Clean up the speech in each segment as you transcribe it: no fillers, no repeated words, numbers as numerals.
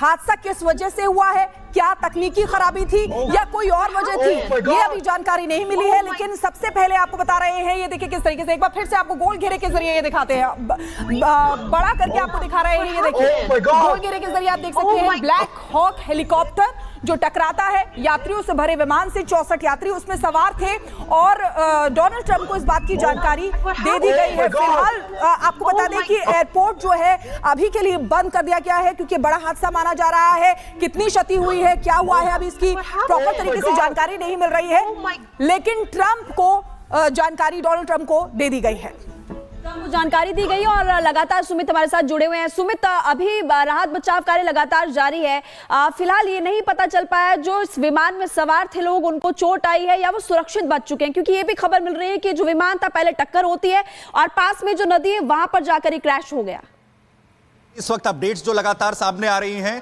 हादसा किस वजह से हुआ है, क्या तकनीकी खराबी थी या कोई और वजह थी, ये अभी जानकारी नहीं मिली है। लेकिन सबसे पहले आपको बता रहे हैं, ये देखिए किस तरीके से, एक बार फिर से आपको गोल घेरे के जरिए ये दिखाते हैं, बड़ा करके आपको दिखा रहे हैं। ये देखिए गोल घेरे के जरिए आप देख सकते हैं ब्लैक हॉक हेलीकॉप्टर जो टकराता है यात्रियों से भरे विमान से। 64 यात्री उसमें सवार थे और डोनाल्ड ट्रंप को इस बात की जानकारी दे दी गई है। फिलहाल आपको बता दें कि एयरपोर्ट जो है अभी के लिए बंद कर दिया गया है क्योंकि बड़ा हादसा माना जा रहा है। कितनी क्षति हुई है, क्या हुआ है, अभी इसकी प्रॉपर तरीके से जानकारी नहीं मिल रही है, लेकिन ट्रंप को जानकारी डोनाल्ड ट्रंप को दे दी गई है, जानकारी दी गई। और लगातार सुमित हमारे साथ जुड़े हुए हैं। सुमित, अभी राहत बचाव कार्य लगातार जारी है। फिलहाल ये नहीं पता चल पाया जो इस विमान में सवार थे लोग उनको चोट आई है या वो सुरक्षित बच चुके हैं, क्योंकि ये भी खबर मिल रही है कि जो विमान था पहले टक्कर होती है और पास में जो नदी है वहां पर जाकर ही क्रैश हो गया। इस वक्त अपडेट्स जो लगातार सामने आ रही हैं,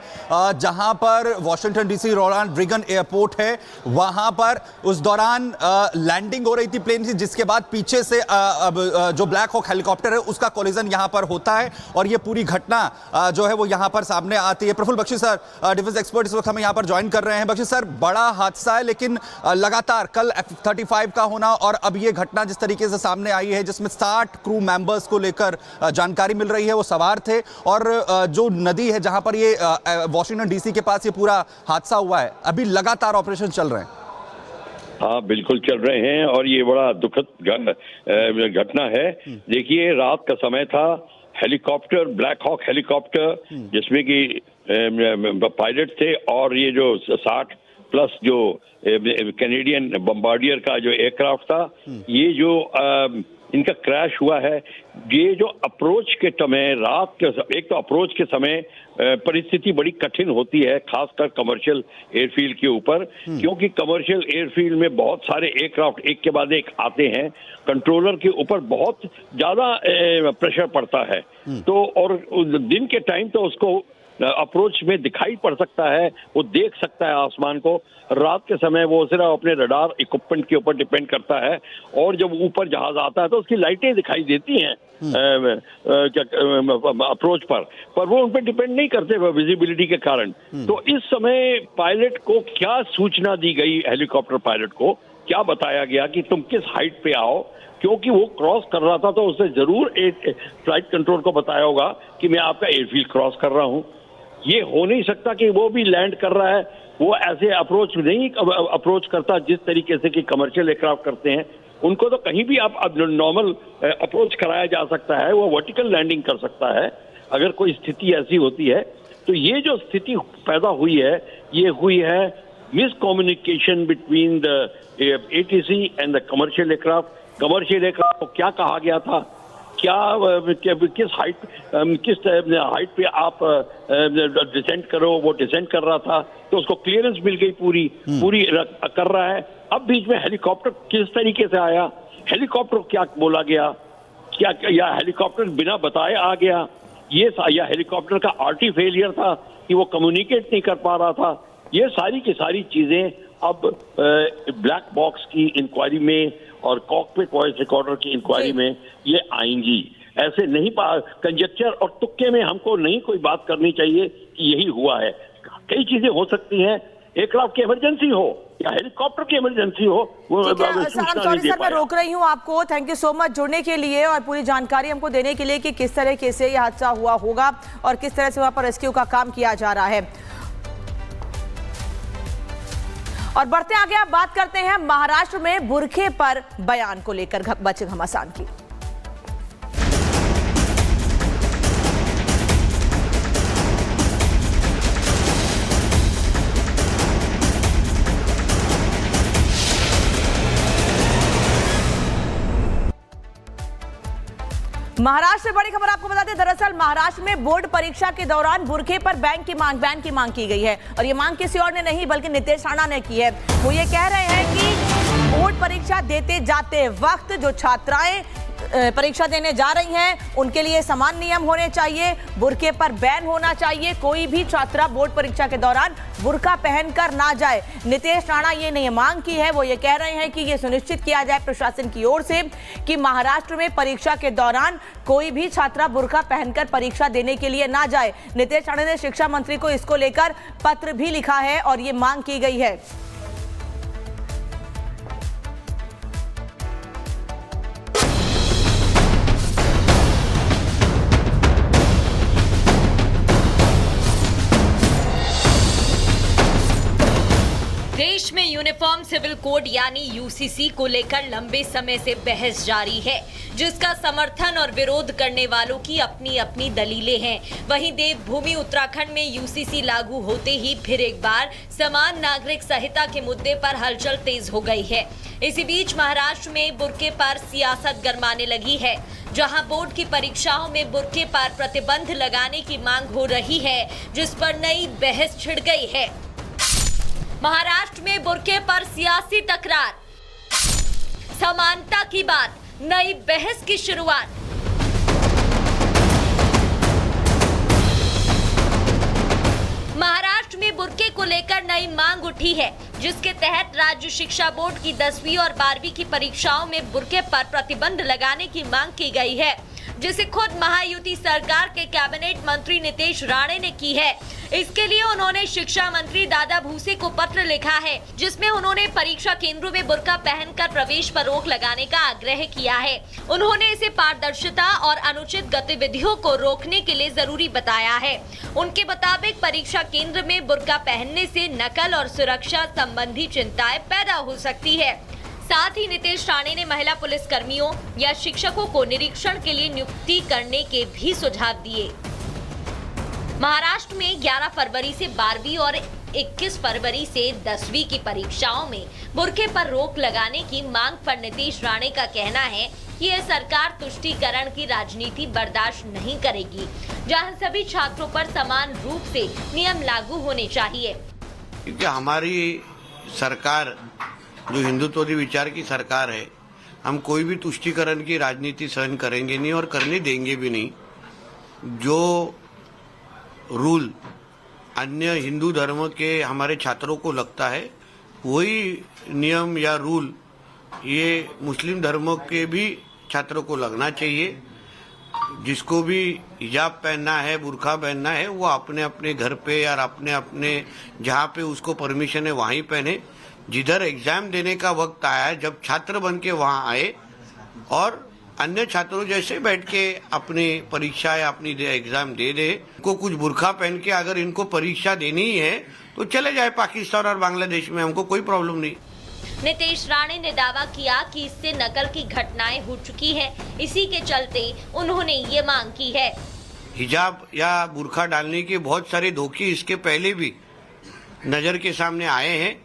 जहां पर Washington DC Ronald Reagan airport है वहां पर उस दौरान लैंडिंग हो रही थी प्लेन की, जिसके बाद पीछे से जो ब्लैक हॉक हेलीकॉप्टर है उसका कोलिजन यहां पर होता है और ये पूरी घटना जो है वो यहां पर सामने आती है। Praful Bakshi sir, defence expert, इस वक्त हमें यहां पर ज्वाइन कर रहे हैं। बख्शी सर, बड़ा हादसा है लेकिन लगातार कल F-35 का होना और अब ये घटना जिस तरीके से सामने आई है जिसमें 60 क्रू मेंबर्स को लेकर जानकारी मिल रही है वो सवार थे, और जो नदी है जहां पर ये वॉशिंगटन डीसी के पास ये पूरा हादसा हुआ है, अभी लगातार ऑपरेशन चल रहे हैं। हाँ, बिल्कुल चल रहे हैं और ये बड़ा दुखद घटना है। देखिए, रात का समय था, हेलीकॉप्टर, ब्लैक हॉक हेलीकॉप्टर जिसमें कि पायलट थे और ये जो 60 प्लस जो कैनेडियन बम्बार्डियर का जो एयरक्राफ्ट था, ये जो इनका क्रैश हुआ है। ये जो अप्रोच के समय, रात के, एक तो अप्रोच के समय परिस्थिति बड़ी कठिन होती है, खासकर कमर्शियल एयरफील्ड के ऊपर, क्योंकि कमर्शियल एयरफील्ड में बहुत सारे एयरक्राफ्ट एक के बाद एक आते हैं, कंट्रोलर के ऊपर बहुत ज्यादा प्रेशर पड़ता है। तो और दिन के टाइम तो उसको अप्रोच में दिखाई पड़ सकता है, वो देख सकता है आसमान को। रात के समय वो सिर्फ अपने रडार इक्विपमेंट के ऊपर डिपेंड करता है और जब ऊपर जहाज आता है तो उसकी लाइटें दिखाई देती हैं अप्रोच पर वो उन पर डिपेंड नहीं करते विजिबिलिटी के कारण। तो इस समय पायलट को क्या सूचना दी गई, हेलीकॉप्टर पायलट को क्या बताया गया कि तुम किस हाइट पे आओ, क्योंकि वो क्रॉस कर रहा था तो उसने जरूर एक फ्लाइट कंट्रोल को बताया होगा कि मैं आपका एयरफील्ड क्रॉस कर रहा हूं। ये हो नहीं सकता कि वो भी लैंड कर रहा है, वो ऐसे अप्रोच नहीं अप्रोच करता जिस तरीके से कि कमर्शियल एयरक्राफ्ट करते हैं। उनको तो कहीं भी आप नॉर्मल अप्रोच कराया जा सकता है, वो वर्टिकल लैंडिंग कर सकता है अगर कोई स्थिति ऐसी होती है। तो ये जो स्थिति पैदा हुई है, ये हुई है miscommunication between the ATC and the commercial aircraft. Commercial aircraft को क्या कहा गया था, किस हाइट पे आप डिसेंट करो, वो डिसेंट कर रहा था तो उसको क्लियरेंस मिल गई, पूरी कर रहा है। अब बीच में हेलीकॉप्टर किस तरीके से आया, हेलीकॉप्टर को क्या बोला गया, क्या या हेलीकॉप्टर बिना बताए आ गया, ये या हेलीकॉप्टर का आरटी फेलियर था कि वो कम्युनिकेट नहीं कर पा रहा था। ये सारी की सारी चीजें अब ब्लैक बॉक्स की इंक्वायरी में और कॉकपिट वॉइस रिकॉर्डर की इंक्वायरी में ये आएंगी। ऐसे नहीं कंजेक्चर और तुक्के में हमको नहीं कोई बात करनी चाहिए कि यही हुआ है। कई चीजें हो सकती हैं, एयरक्राफ्ट की इमरजेंसी हो या हेलीकॉप्टर की इमरजेंसी हो, वो सर मैं रोक रही हूँ आपको। थैंक यू सो मच जुड़ने के लिए और पूरी जानकारी हमको देने के लिए कि किस तरह से यह हादसा हुआ होगा और किस तरह से वहां पर रेस्क्यू का काम किया जा रहा है। और बढ़ते आगे आप बात करते हैं महाराष्ट्र में बुरखे पर बयान को लेकर बचे घमासान की। महाराष्ट्र से बड़ी खबर आपको बता दें, दरअसल महाराष्ट्र में बोर्ड परीक्षा के दौरान बुरखे पर बैन की मांग की गई है और ये मांग किसी और ने नहीं बल्कि नितेश राणा ने की है। वो ये कह रहे हैं कि बोर्ड परीक्षा देते जाते वक्त जो छात्राएं परीक्षा देने जा रही हैं उनके लिए समान नियम होने चाहिए, बुर्के पर बैन होना चाहिए, कोई भी छात्रा बोर्ड परीक्षा के दौरान बुर्का पहनकर ना जाए। नितेश राणा ये नहीं मांग की है, वो ये कह रहे हैं कि ये सुनिश्चित किया जाए प्रशासन की ओर से कि महाराष्ट्र में परीक्षा के दौरान कोई भी छात्रा बुर्का पहनकर परीक्षा देने के लिए ना जाए। नितेश राणा ने शिक्षा मंत्री को इसको लेकर पत्र भी लिखा है और ये मांग की गई है। देश में यूनिफॉर्म सिविल कोड यानी यूसीसी को लेकर लंबे समय से बहस जारी है, जिसका समर्थन और विरोध करने वालों की अपनी अपनी दलीलें हैं। वहीं देवभूमि उत्तराखंड में यूसीसी लागू होते ही फिर एक बार समान नागरिक संहिता के मुद्दे पर हलचल तेज हो गई है। इसी बीच महाराष्ट्र में बुर्के पर सियासत गरमाने लगी है, जहां बोर्ड की परीक्षाओं में बुर्के पर प्रतिबंध लगाने की मांग हो रही है, जिस पर नई बहस छिड़ गई है। महाराष्ट्र में बुर्के पर सियासी तकरार, समानता की बात, नई बहस की शुरुआत। महाराष्ट्र में बुर्के को लेकर नई मांग उठी है, जिसके तहत राज्य शिक्षा बोर्ड की 10वीं और 12वीं की परीक्षाओं में बुर्के पर प्रतिबंध लगाने की मांग की गई है, जिसे खुद महायुति सरकार के कैबिनेट मंत्री नितेश राणे ने की है। इसके लिए उन्होंने शिक्षा मंत्री दादा भूसे को पत्र लिखा है, जिसमें उन्होंने परीक्षा केंद्रों में बुर्का पहनकर प्रवेश पर रोक लगाने का आग्रह किया है। उन्होंने इसे पारदर्शिता और अनुचित गतिविधियों को रोकने के लिए जरूरी बताया है। उनके मुताबिक परीक्षा केंद्र में बुर्का पहनने से नकल और सुरक्षा संबंधी चिंताएं पैदा हो सकती है। साथ ही नितेश राणे ने महिला पुलिस कर्मियों या शिक्षकों को निरीक्षण के लिए नियुक्ति करने के भी सुझाव दिए। महाराष्ट्र में 11 फरवरी से 12वीं और 21 फरवरी से 10वीं की परीक्षाओं में बुर्के पर रोक लगाने की मांग पर नितेश राणे का कहना है कि यह सरकार तुष्टीकरण की राजनीति बर्दाश्त नहीं करेगी, जहां सभी छात्रों पर समान रूप से नियम लागू होने चाहिए। क्योंकि हमारी सरकार जो हिंदुत्ववादी विचार की सरकार है, हम कोई भी तुष्टीकरण की राजनीति सहन करेंगे नहीं और करने देंगे भी नहीं। जो रूल अन्य हिंदू धर्म के हमारे छात्रों को लगता है, वही नियम या रूल ये मुस्लिम धर्मों के भी छात्रों को लगना चाहिए। जिसको भी हिजाब पहनना है, बुर्का पहनना है, वो अपने अपने घर पे या अपने अपने जहाँ पे उसको परमिशन है वहीं पहने। जिधर एग्जाम देने का वक्त आया, जब छात्र बन के वहाँ आए और अन्य छात्रों जैसे बैठ के अपनी परीक्षा या अपनी एग्जाम दे दे। इनको कुछ बुर्का पहन के अगर इनको परीक्षा देनी ही है तो चले जाए पाकिस्तान और बांग्लादेश में, हमको कोई प्रॉब्लम नहीं। नितेश राणे ने दावा किया कि इससे नकल की घटनाएं हो चुकी है, इसी के चलते उन्होंने ये मांग की है। हिजाब या बुर्का डालने के बहुत सारे धोखे इसके पहले भी नजर के सामने आए हैं,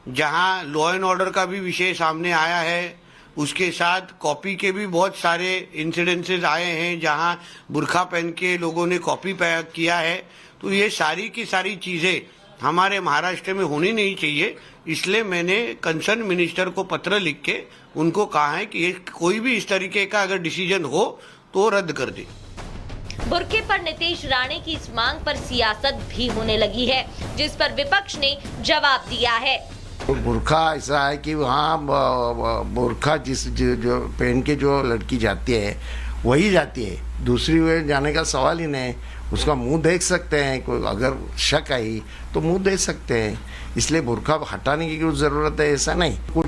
जहां लॉ एंड ऑर्डर का भी विषय सामने आया है। उसके साथ कॉपी के भी बहुत सारे इंसिडेंसेस आए हैं, जहां बुर्का पहन के लोगों ने कॉपी किया है। तो ये सारी की सारी चीजें हमारे महाराष्ट्र में होनी नहीं चाहिए। इसलिए मैंने कंसर्न मिनिस्टर को पत्र लिख के उनको कहा है कि कोई भी इस तरीके का अगर डिसीजन हो तो रद्द कर दे। बुर्के पर नितेश राणे की इस मांग पर सियासत भी होने लगी है, जिस पर विपक्ष ने जवाब दिया है। बुर्का ऐसा है कि वहाँ बुर्का जो पहन के जो लड़की जाती है वही जाती है, दूसरी वे जाने का सवाल ही नहीं। उसका मुंह देख सकते हैं, कोई अगर शक आई तो मुंह देख सकते हैं। इसलिए बुर्का हटाने की ज़रूरत है ऐसा नहीं। कुछ